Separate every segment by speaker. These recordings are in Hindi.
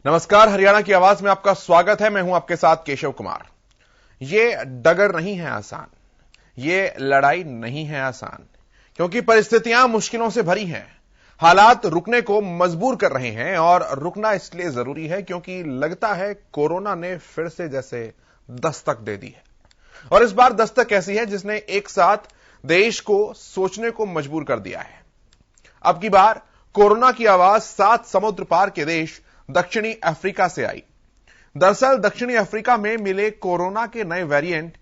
Speaker 1: नमस्कार, हरियाणा की आवाज में आपका स्वागत है। मैं हूं आपके साथ केशव कुमार। ये डगर नहीं है आसान, ये लड़ाई नहीं है आसान, क्योंकि परिस्थितियां मुश्किलों से भरी हैं। हालात रुकने को मजबूर कर रहे हैं और रुकना इसलिए जरूरी है क्योंकि लगता है कोरोना ने फिर से जैसे दस्तक दे दी है। और इस बार दस्तक ऐसी है जिसने एक साथ देश को सोचने को मजबूर कर दिया है। अब की बार कोरोना की आवाज 7 समुद्र पार के देश दक्षिणी अफ्रीका से आई। दरअसल दक्षिणी अफ्रीका में मिले कोरोना के नए वेरिएंट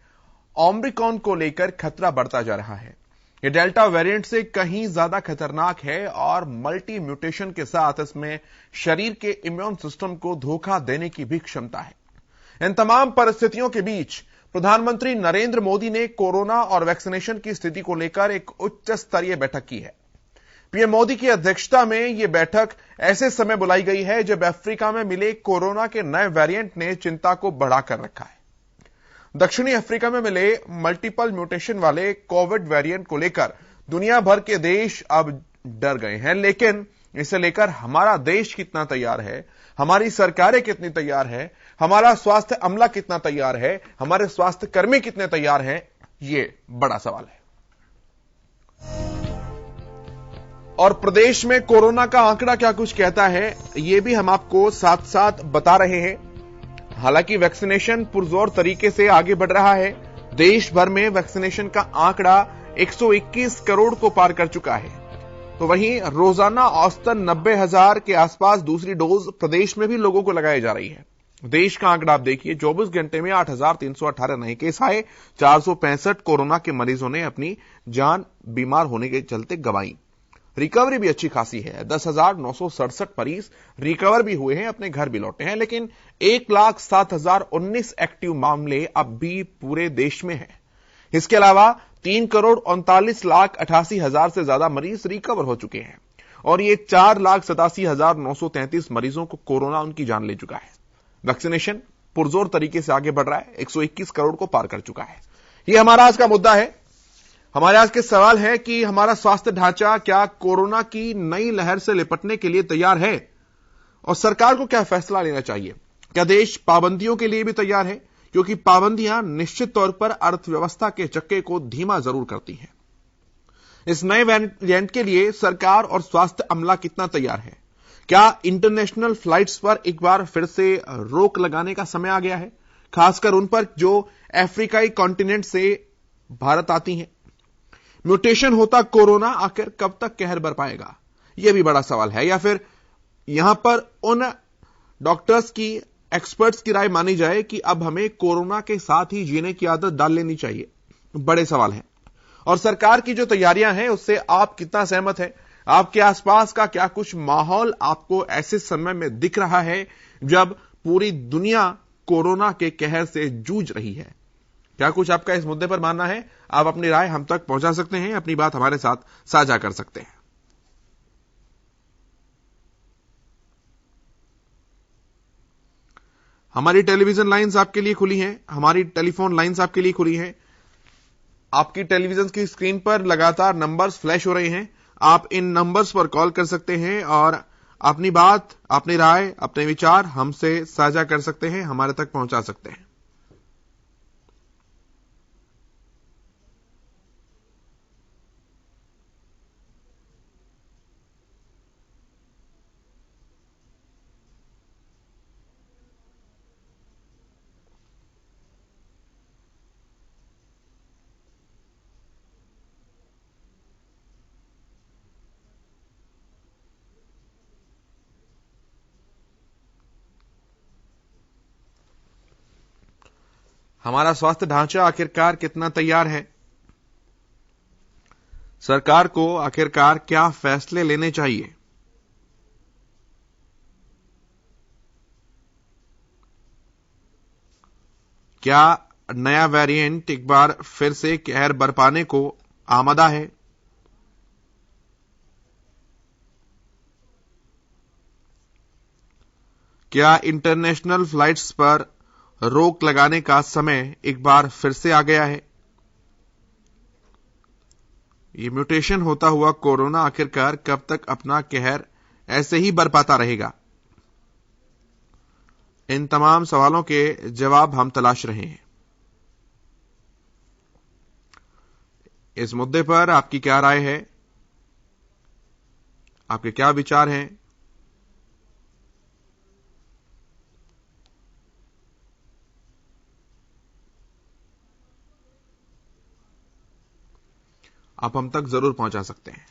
Speaker 1: ओमिक्रॉन को लेकर खतरा बढ़ता जा रहा है। यह डेल्टा वेरिएंट से कहीं ज्यादा खतरनाक है और मल्टी म्यूटेशन के साथ इसमें शरीर के इम्यून सिस्टम को धोखा देने की भी क्षमता है। इन तमाम परिस्थितियों के बीच प्रधानमंत्री नरेंद्र मोदी ने कोरोना और वैक्सीनेशन की स्थिति को लेकर एक उच्च स्तरीय बैठक की है। पीएम मोदी की अध्यक्षता में यह बैठक ऐसे समय बुलाई गई है जब अफ्रीका में मिले कोरोना के नए वेरिएंट ने चिंता को बढ़ाकर रखा है। दक्षिणी अफ्रीका में मिले मल्टीपल म्यूटेशन वाले कोविड वेरिएंट को लेकर दुनिया भर के देश अब डर गए हैं, लेकिन इसे लेकर हमारा देश कितना तैयार है, हमारी सरकारें कितनी तैयार है, हमारा स्वास्थ्य अमला कितना तैयार है, हमारे स्वास्थ्य कर्मी कितने तैयार हैं, यह बड़ा सवाल है। और प्रदेश में कोरोना का आंकड़ा क्या कुछ कहता है, यह भी हम आपको साथ साथ बता रहे हैं। हालांकि वैक्सीनेशन पुरजोर तरीके से आगे बढ़ रहा है। देश भर में वैक्सीनेशन का आंकड़ा 121 करोड़ को पार कर चुका है। तो वहीं रोजाना औसतन 90,000 के आसपास दूसरी डोज प्रदेश में भी लोगों को लगाई जा रही है। देश का आंकड़ा आप देखिए, 24 घंटे में 8,318 नए केस आए, 465 कोरोना के मरीजों ने अपनी जान बीमार होने के चलते गंवाई। रिकवरी भी अच्छी खासी है, 10,967 मरीज रिकवर भी हुए हैं, अपने घर भी लौटे हैं। लेकिन 1,07,019 एक्टिव मामले अब भी पूरे देश में हैं। इसके अलावा 3,39,88,000 से ज्यादा मरीज रिकवर हो चुके हैं और ये 4,87,933 मरीजों को कोरोना उनकी जान ले चुका है। वैक्सीनेशन पुरजोर तरीके से आगे बढ़ रहा है, 121 करोड़ को पार कर चुका है। यह हमारा आज का मुद्दा है। हमारे आज के सवाल है कि हमारा स्वास्थ्य ढांचा क्या कोरोना की नई लहर से निपटने के लिए तैयार है, और सरकार को क्या फैसला लेना चाहिए। क्या देश पाबंदियों के लिए भी तैयार है, क्योंकि पाबंदियां निश्चित तौर पर अर्थव्यवस्था के चक्के को धीमा जरूर करती हैं। इस नए वेरिएंट के लिए सरकार और स्वास्थ्य अमला कितना तैयार है। क्या इंटरनेशनल फ्लाइट्स पर एक बार फिर से रोक लगाने का समय आ गया है, खासकर उन पर जो अफ्रीकाई कॉन्टिनेंट से भारत आती हैं। म्यूटेशन होता कोरोना आखिर कब तक कहर बरपाएगा, यह भी बड़ा सवाल है। या फिर यहां पर उन डॉक्टर्स की, एक्सपर्ट्स की राय मानी जाए कि अब हमें कोरोना के साथ ही जीने की आदत डाल लेनी चाहिए, बड़े सवाल हैं। और सरकार की जो तैयारियां हैं उससे आप कितना सहमत हैं। आपके आसपास का क्या कुछ माहौल आपको ऐसे समय में दिख रहा है जब पूरी दुनिया कोरोना के कहर से जूझ रही है। क्या कुछ आपका इस मुद्दे पर मानना है, आप अपनी राय हम तक पहुंचा सकते हैं, अपनी बात हमारे साथ साझा कर सकते हैं। हमारी टेलीविजन लाइंस आपके लिए खुली हैं, हमारी टेलीफोन लाइंस आपके लिए खुली हैं। आपकी टेलीविजन की स्क्रीन पर लगातार नंबर्स फ्लैश हो रहे हैं। आप इन नंबर्स पर कॉल कर सकते हैं और अपनी बात, अपनी राय, अपने विचार हमसे साझा कर सकते हैं, हमारे तक पहुंचा सकते हैं। हमारा स्वास्थ्य ढांचा आखिरकार कितना तैयार है। सरकार को आखिरकार क्या फैसले लेने चाहिए। क्या नया वेरिएंट एक बार फिर से कहर बरपाने को आमादा है। क्या इंटरनेशनल फ्लाइट्स पर रोक लगाने का समय एक बार फिर से आ गया है। ये म्यूटेशन होता हुआ कोरोना आखिरकार कब तक अपना कहर ऐसे ही बरपाता रहेगा। इन तमाम सवालों के जवाब हम तलाश रहे हैं। इस मुद्दे पर आपकी क्या राय है, आपके क्या विचार हैं? आप हम तक जरूर पहुंचा सकते हैं।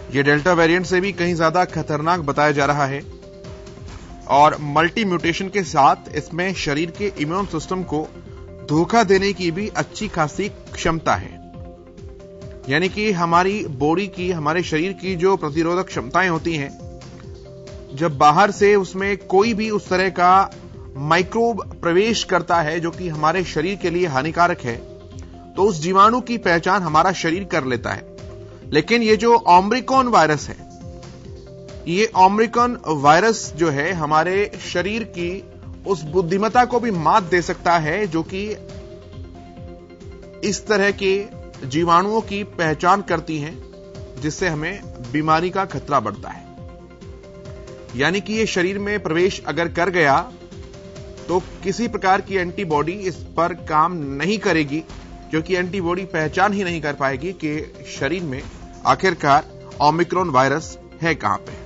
Speaker 1: यह डेल्टा वेरिएंट से भी कहीं ज्यादा खतरनाक बताया जा रहा है और मल्टी म्यूटेशन के साथ इसमें शरीर के इम्यून सिस्टम को धोखा देने की भी अच्छी खासी क्षमता है। यानी कि हमारी बॉडी की, हमारे शरीर की जो प्रतिरोधक क्षमताएं होती हैं, जब बाहर से उसमें कोई भी उस तरह का माइक्रोब प्रवेश करता है जो कि हमारे शरीर के लिए हानिकारक है, तो उस जीवाणु की पहचान हमारा शरीर कर लेता है। लेकिन ये जो ओमिक्रॉन वायरस है, ये ओमिक्रॉन वायरस जो है हमारे शरीर की उस बुद्धिमत्ता को भी मात दे सकता है जो कि इस तरह के जीवाणुओं की पहचान करती हैं, जिससे हमें बीमारी का खतरा बढ़ता है। यानी कि ये शरीर में प्रवेश अगर कर गया तो किसी प्रकार की एंटीबॉडी इस पर काम नहीं करेगी, क्योंकि एंटीबॉडी पहचान ही नहीं कर पाएगी कि शरीर में आखिरकार ओमिक्रॉन वायरस है कहां पे।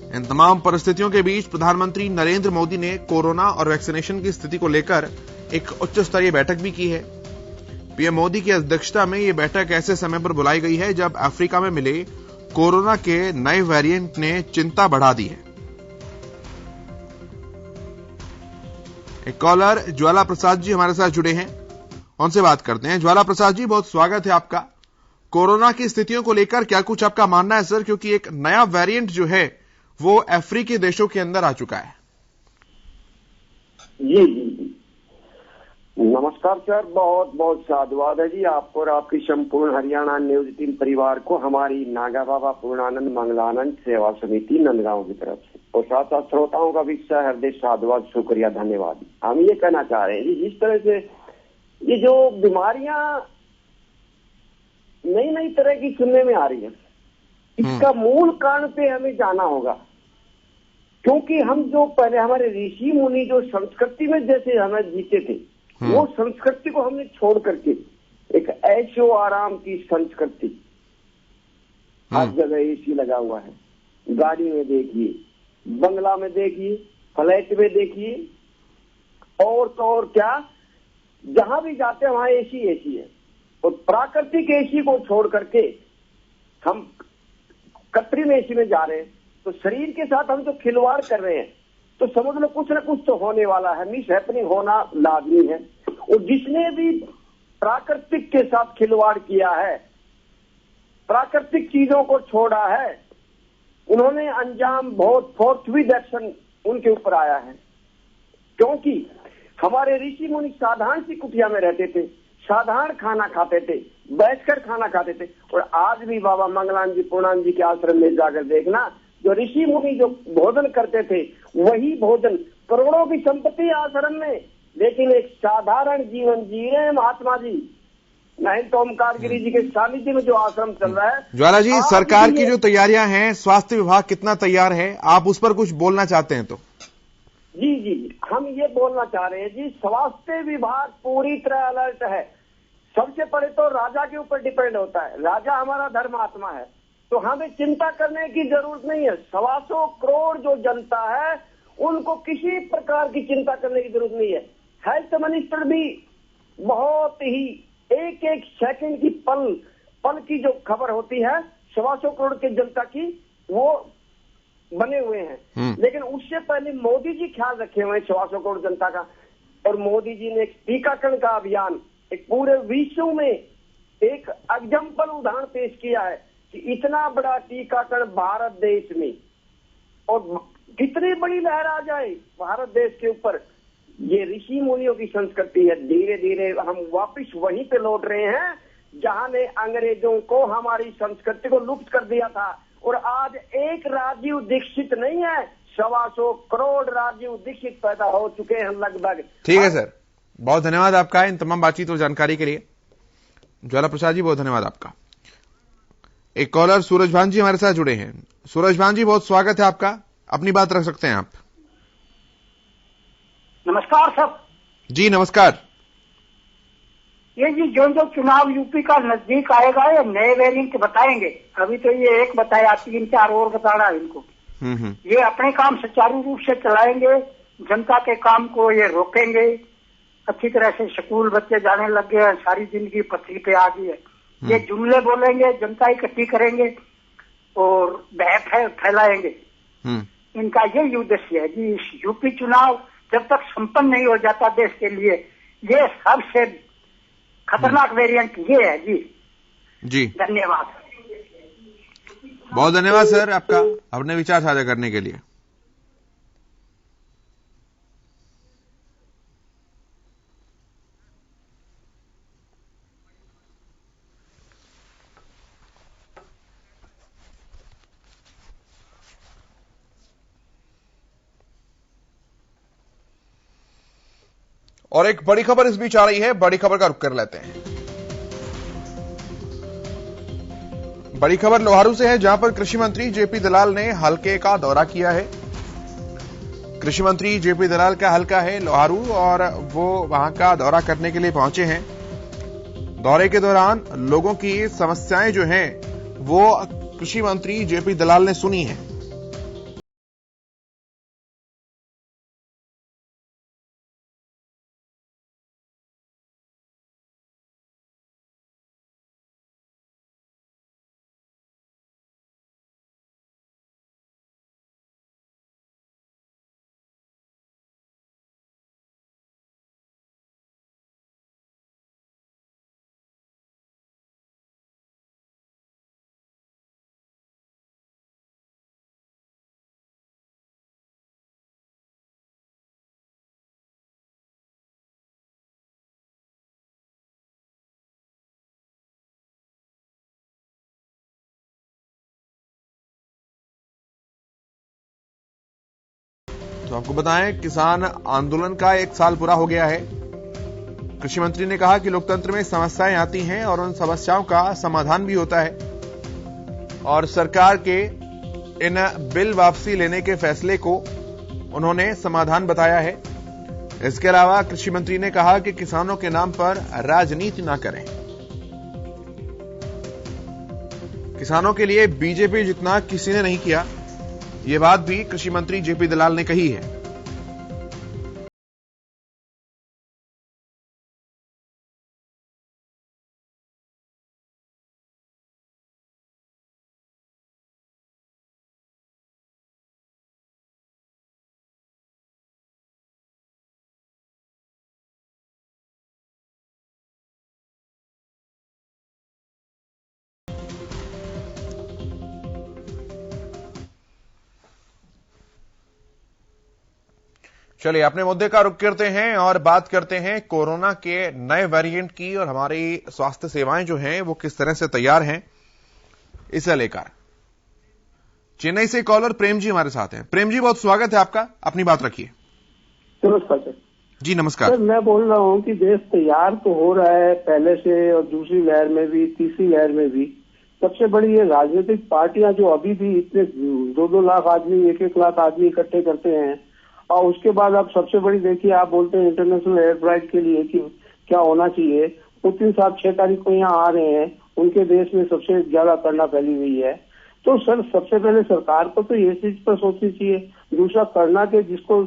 Speaker 1: इन तमाम परिस्थितियों के बीच प्रधानमंत्री नरेंद्र मोदी ने कोरोना और वैक्सीनेशन की स्थिति को लेकर एक उच्च स्तरीय बैठक भी की है। पीएम मोदी की अध्यक्षता में यह बैठक ऐसे समय पर बुलाई गई है जब अफ्रीका में मिले कोरोना के नए वेरिएंट ने चिंता बढ़ा दी है। एक कॉलर ज्वाला प्रसाद जी हमारे साथ जुड़े हैं, उनसे बात करते हैं। ज्वाला प्रसाद जी, बहुत स्वागत है आपका। कोरोना की स्थितियों को लेकर क्या कुछ आपका मानना है सर, क्योंकि एक नया वेरिएंट जो है वो अफ्रीकी देशों के अंदर आ चुका है।
Speaker 2: जी जी जी, नमस्कार सर, बहुत बहुत साधुवाद है जी आपको और आपकी संपूर्ण हरियाणा न्यूज टीम परिवार को हमारी नागा बाबा पूर्णानंद मंगलानंद सेवा समिति नंदगांव की तरफ से, और साथ साथ श्रोताओं का भी हृदय साधुवाद, शुक्रिया, धन्यवाद। हम ये कहना चाह रहे हैं जी, जिस तरह से ये जो बीमारियां नई नई तरह की सुनने में आ रही है, इसका मूल कारण पे हमें जाना होगा। क्योंकि हम जो पहले हमारे ऋषि मुनि जो संस्कृति में जैसे हमें जीते थे, वो संस्कृति को हमने छोड़ करके एक ऐशो आराम की संस्कृति, हर जगह एसी लगा हुआ है, गाड़ी में देखिए, बंगला में देखिए, फ्लैट में देखिए, और तो और क्या, जहां भी जाते हैं वहां एसी एसी है। और प्राकृतिक एसी को छोड़ करके हम कृत्रिम एसी में जा रहे हैं, तो शरीर के साथ हम जो खिलवाड़ कर रहे हैं, तो समझ लो कुछ ना कुछ तो होने वाला है, मिस हैपनिंग होना लाजमी है। और जिसने भी प्राकृतिक के साथ खिलवाड़ किया है, प्राकृतिक चीजों को छोड़ा है, उन्होंने अंजाम बहुत फोर्थविद एक्शन उनके ऊपर आया है। क्योंकि हमारे ऋषि मुनि साधारण सी कुटिया में रहते थे, साधारण खाना खाते थे, बैठकर खाना खाते थे। और आज भी बाबा मंगलान जी, पूर्णानंद जी के आश्रम में जाकर देखना, जो ऋषि मुनि जो भोजन करते थे, वही भोजन, करोड़ों की संपत्ति आश्रम में, लेकिन एक साधारण जीवन जी रहे हैं महात्मा जी। नहीं तो ओमकारगिरी जी के सानिध्य में जो आश्रम चल रहा है।
Speaker 1: ज्वाला जी, सरकार की जो तैयारियां हैं, स्वास्थ्य विभाग कितना तैयार है, आप उस पर कुछ बोलना चाहते हैं तो?
Speaker 2: जी जी, हम ये बोलना चाह रहे हैं जी, स्वास्थ्य विभाग पूरी तरह अलर्ट है। सबसे पहले तो राजा के ऊपर डिपेंड होता है, राजा हमारा धर्मात्मा है, तो हमें चिंता करने की जरूरत नहीं है। 125 करोड़ जो जनता है, उनको किसी प्रकार की चिंता करने की जरूरत नहीं है। हेल्थ मिनिस्टर भी बहुत ही एक एक सेकंड की पल की जो खबर होती है 125 करोड़ की जनता की, वो बने हुए हैं। लेकिन उससे पहले मोदी जी ख्याल रखे हुए हैं 125 करोड़ जनता का। और मोदी जी ने एक टीकाकरण का अभियान एक पूरे विश्व में एक एग्जाम्पल उदाहरण पेश किया है कि इतना बड़ा टीकाकरण भारत देश में, और कितनी बड़ी लहर आ जाए भारत देश के ऊपर। ये ऋषि मुनियों की संस्कृति है। धीरे धीरे हम वापस वहीं पे लौट रहे हैं जहां ने अंग्रेजों को हमारी संस्कृति को लुप्त कर दिया था। और आज एक राजीव दीक्षित नहीं है, 125 करोड़ राजीव दीक्षित पैदा हो चुके हैं लगभग।
Speaker 1: ठीक है सर, बहुत धन्यवाद आपका इन तमाम बातचीत और जानकारी के लिए। ज्वाला प्रसाद जी, बहुत धन्यवाद आपका। एक कॉलर सूरज भान जी हमारे साथ जुड़े हैं। सूरज भान जी, बहुत स्वागत है आपका, अपनी बात रख सकते हैं आप।
Speaker 3: नमस्कार सर
Speaker 1: जी। नमस्कार।
Speaker 3: ये जी जो चुनाव यूपी का नजदीक आएगा, ये नए वेरिएंट बताएंगे। अभी तो ये एक बताया, 3-4 और बताना है इनको। ये अपने काम सुचारू रूप से चलाएंगे, जनता के काम को ये रोकेंगे। अच्छी तरह से स्कूल बच्चे जाने लग गए हैं, सारी जिंदगी पटरी पे आ गई है। ये जुमले बोलेंगे, जनता इकट्ठी करेंगे और भय फैलाएंगे। इनका यही उद्देश्य है जी। यूपी चुनाव जब तक संपन्न नहीं हो जाता देश के लिए, ये सबसे खतरनाक वेरिएंट ये है जी।
Speaker 1: जी
Speaker 3: धन्यवाद,
Speaker 1: बहुत धन्यवाद सर आपका अपने विचार साझा करने के लिए। और एक बड़ी खबर इस बीच आ रही है, बड़ी खबर का रुख कर लेते हैं। बड़ी खबर लोहारू से है, जहां पर कृषि मंत्री जेपी दलाल ने हलके का दौरा किया है। कृषि मंत्री जेपी दलाल का हलका है लोहारू और वो वहां का दौरा करने के लिए पहुंचे हैं। दौरे के दौरान लोगों की समस्याएं जो हैं वो कृषि मंत्री जेपी दलाल ने सुनी है। तो आपको बताएं, किसान आंदोलन का 1 साल पूरा हो गया है। कृषि मंत्री ने कहा कि लोकतंत्र में समस्याएं आती हैं और उन समस्याओं का समाधान भी होता है, और सरकार के इन बिल वापसी लेने के फैसले को उन्होंने समाधान बताया है। इसके अलावा कृषि मंत्री ने कहा कि किसानों के नाम पर राजनीति ना करें। किसानों के लिए बीजेपी जितना किसी ने नहीं किया, यह बात भी कृषि मंत्री जेपी दलाल ने कही है। चलिए अपने मुद्दे का रुख करते हैं और बात करते हैं कोरोना के नए वेरिएंट की और हमारी स्वास्थ्य सेवाएं जो हैं वो किस तरह से तैयार हैं इसे लेकर। चेन्नई से कॉलर प्रेम जी हमारे साथ हैं। प्रेम जी, बहुत स्वागत है आपका, अपनी बात रखिए।
Speaker 4: नमस्कार सर।
Speaker 1: जी नमस्कार
Speaker 4: सर, मैं बोल रहा हूं कि देश तैयार तो हो रहा है पहले से, और दूसरी लहर में भी, तीसरी लहर में भी। सबसे बड़ी ये राजनीतिक पार्टियां जो अभी भी इतने 2-2 लाख आदमी, 1-1 लाख आदमी इकट्ठे करते हैं, और उसके बाद अब सबसे बड़ी देखिए, आप बोलते हैं इंटरनेशनल एयर फ्लाइट के लिए कि क्या होना चाहिए। पुतिन साहब 6 तारीख को यहाँ आ रहे हैं, उनके देश में सबसे ज्यादा करना फैली हुई है। तो सर, सबसे पहले सरकार को तो ये चीज पर सोचनी चाहिए। दूसरा, करना के जिसको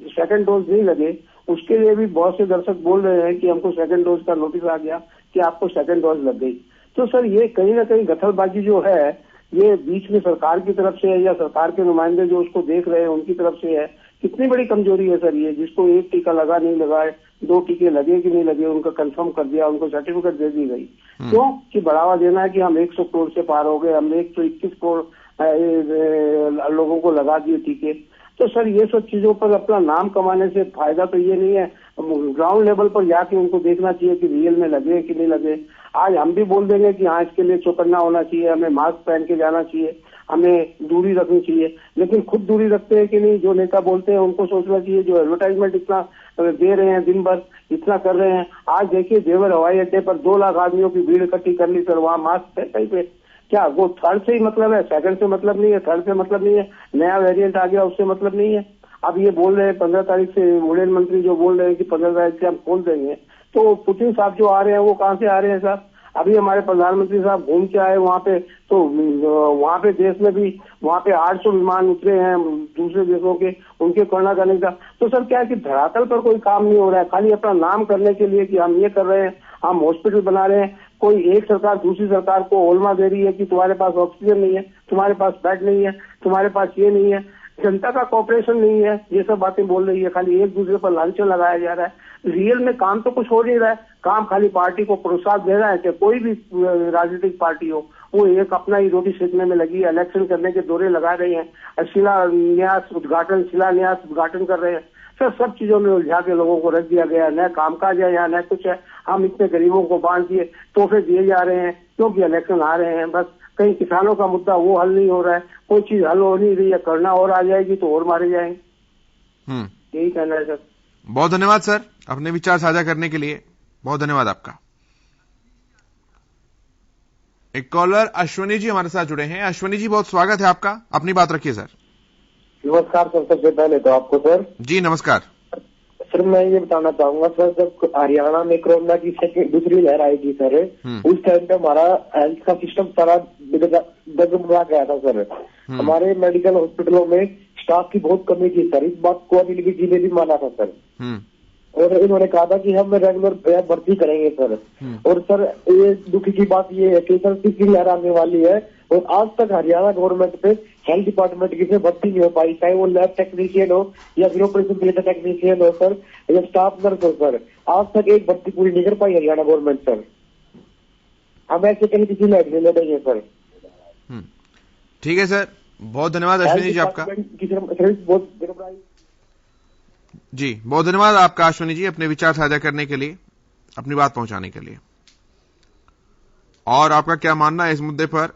Speaker 4: सेकंड डोज नहीं लगे, उसके लिए भी बहुत से दर्शक बोल रहे हैं कि हमको सेकंड डोज का नोटिस आ गया कि आपको सेकंड डोज लग गई। तो सर, ये कहीं ना कहीं गठलबाजी जो है, ये बीच में सरकार की तरफ से है या सरकार के नुमाइंदे जो उसको देख रहे हैं उनकी तरफ से है। कितनी बड़ी कमजोरी है सर ये, जिसको 1 टीका लगा नहीं लगाए, 2 टीके लगे कि नहीं लगे, उनका कंफर्म कर दिया, उनको सर्टिफिकेट दे दी गई। क्यों? कि बढ़ावा देना है कि हम 100 करोड़ से पार हो गए, हम 121 करोड़ लोगों को लगा दिए टीके। तो सर, ये सब चीजों पर अपना नाम कमाने से फायदा तो ये नहीं है। ग्राउंड लेवल पर जाके उनको देखना चाहिए कि रियल में लगे कि नहीं लगे। आज हम भी बोल देंगे कि हाँ, इसके लिए चौकन्ना होना चाहिए, हमें मास्क पहन के जाना चाहिए, हमें दूरी रखनी चाहिए, लेकिन खुद दूरी रखते हैं कि नहीं, जो नेता बोलते हैं उनको सोचना चाहिए। जो एडवर्टाइजमेंट इतना दे रहे हैं, दिन भर इतना कर रहे हैं। आज देखिए, जेवर हवाई अड्डे पर 2 लाख आदमियों की भीड़ इकट्ठी कर ली सर, वहां मास्क है कहीं पे? क्या वो थर्ड से ही मतलब है? सेकंड से मतलब नहीं है, थर्ड से मतलब नहीं है, नया वेरिएंट आ गया उससे मतलब नहीं है। अब ये बोल रहे हैं 15 तारीख से, उड़ान मंत्री जो बोल रहे हैं कि 15 तारीख से हम खोल देंगे, तो पुतिन साहब जो आ रहे हैं वो कहाँ से आ रहे हैं साहब? अभी हमारे प्रधानमंत्री साहब घूम के आए वहाँ पे, तो वहाँ पे देश में भी वहाँ पे 800 विमान उतरे हैं दूसरे देशों के, उनके कोरोना करने का। तो सर, क्या है कि धरातल पर कोई काम नहीं हो रहा है, खाली अपना नाम करने के लिए कि हम ये कर रहे हैं, हम हॉस्पिटल बना रहे हैं। कोई एक सरकार दूसरी सरकार को ओलमा दे रही है कि तुम्हारे पास ऑक्सीजन नहीं है, तुम्हारे पास बेड नहीं है, तुम्हारे पास ये नहीं है, जनता का कोऑपरेशन नहीं है, ये सब बातें बोल रही है। खाली एक दूसरे पर लांछन लगाया जा रहा है। रियल में काम तो कुछ हो नहीं रहा है। काम खाली पार्टी को प्रोत्साहन दे रहा है कि कोई भी राजनीतिक पार्टी हो, वो एक अपना ही रोटी सेकने में लगी है, इलेक्शन करने के दौरे लगा रहे हैं, शिलान्यास उद्घाटन कर रहे हैं। सर, सब चीजों में उलझा के लोगों को रख दिया गया, न कामकाज है या न कुछ है। हम इतने गरीबों को बांध दिए, तोहफे दिए जा रहे हैं क्योंकि इलेक्शन आ रहे हैं। बस कहीं किसानों का मुद्दा वो हल नहीं हो रहा है, कोई चीज हल हो नहीं रही है। करना और आ जाएगी तो और मारे जाएंगे। यही कहना है सर।
Speaker 1: बहुत धन्यवाद सर, अपने विचार साझा करने के लिए बहुत धन्यवाद आपका। एक कॉलर अश्विनी जी हमारे साथ जुड़े हैं। अश्विनी जी, बहुत स्वागत है आपका, अपनी बात रखिए सर।
Speaker 5: नमस्कार सर, सबसे पहले तो आपको सर।
Speaker 1: जी नमस्कार
Speaker 5: सर, मैं ये बताना चाहूंगा सर, जब हरियाणा में कोरोना की दूसरी लहर आई थी सर, उस टाइम पे हमारा हेल्थ का सिस्टम सारा डगमगा गया था सर। हमारे मेडिकल हॉस्पिटलों में स्टाफ की बहुत कमी थी सर। इस बात को अनिल विज ने भी माना था सर, और इन्होंने कहा था कि हम रेगुलर भर्ती करेंगे सर। और सर, ये दुख की बात ये है कि सर तीसरी लहर आने वाली है, और आज तक हरियाणा गवर्नमेंट पे हेल्थ डिपार्टमेंट की से भर्ती नहीं हो पाई, चाहे वो लैब टेक्नीशियन हो या फिर ऑपरेशन थिएटर टेक्नीशियन हो सर, या स्टाफ नर्स हो सर। आज तक एक भर्ती पूरी नहीं कर पाई हरियाणा गवर्नमेंट सर। हम ऐसे कहीं किसी लैब नहीं लड़ेंगे सर।
Speaker 1: ठीक है सर, बहुत धन्यवाद अश्विनी जी आपका। जी बहुत धन्यवाद आपका अश्विनी जी, अपने विचार साझा करने के लिए, अपनी बात पहुंचाने के लिए। और आपका क्या मानना है इस मुद्दे पर?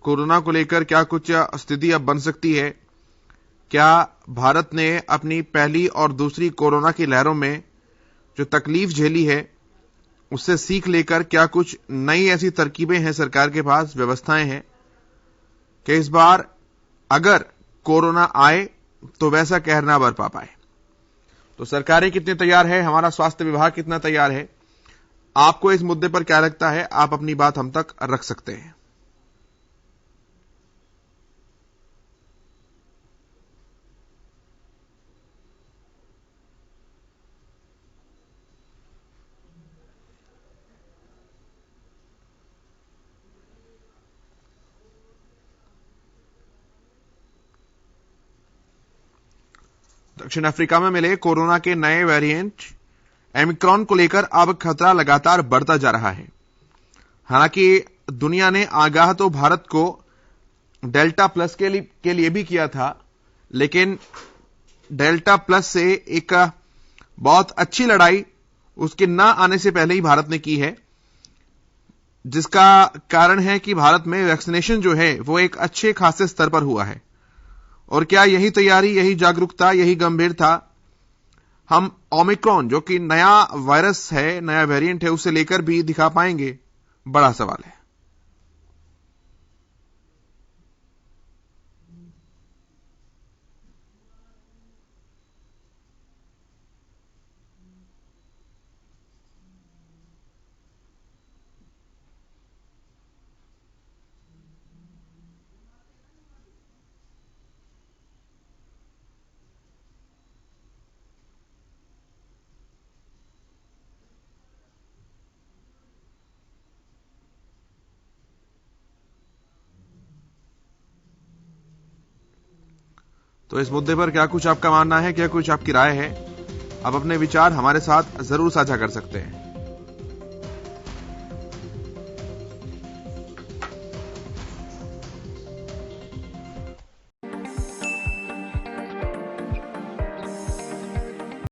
Speaker 1: कोरोना को लेकर क्या कुछ स्थिति अब बन सकती है? क्या भारत ने अपनी पहली और दूसरी कोरोना की लहरों में जो तकलीफ झेली है उससे सीख लेकर क्या कुछ नई ऐसी तरकीबें हैं सरकार के पास, व्यवस्थाएं हैं कि इस बार अगर कोरोना आए, तो वैसा कहर ना बरपा पाए। तो सरकारें कितने तैयार है, हमारा स्वास्थ्य विभाग कितना तैयार है, आपको इस मुद्दे पर क्या लगता है, आप अपनी बात हम तक रख सकते हैं। दक्षिण अफ्रीका में मिले कोरोना के नए वेरिएंट ओमिक्रॉन को लेकर अब खतरा लगातार बढ़ता जा रहा है। हालांकि दुनिया ने आगाह तो भारत को डेल्टा प्लस के लिए भी किया था, लेकिन डेल्टा प्लस से एक बहुत अच्छी लड़ाई उसके ना आने से पहले ही भारत ने की है, जिसका कारण है कि भारत में वैक्सीनेशन जो है वो एक अच्छे खासे स्तर पर हुआ है। और क्या यही तैयारी, यही जागरूकता, यही गंभीरता हम ओमिक्रॉन जो कि नया वायरस है, नया वेरिएंट है, उसे लेकर भी दिखा पाएंगे? बड़ा सवाल है। तो इस मुद्दे पर क्या कुछ आपका मानना है, क्या कुछ आपकी राय है? आप अपने विचार हमारे साथ जरूर साझा कर सकते हैं।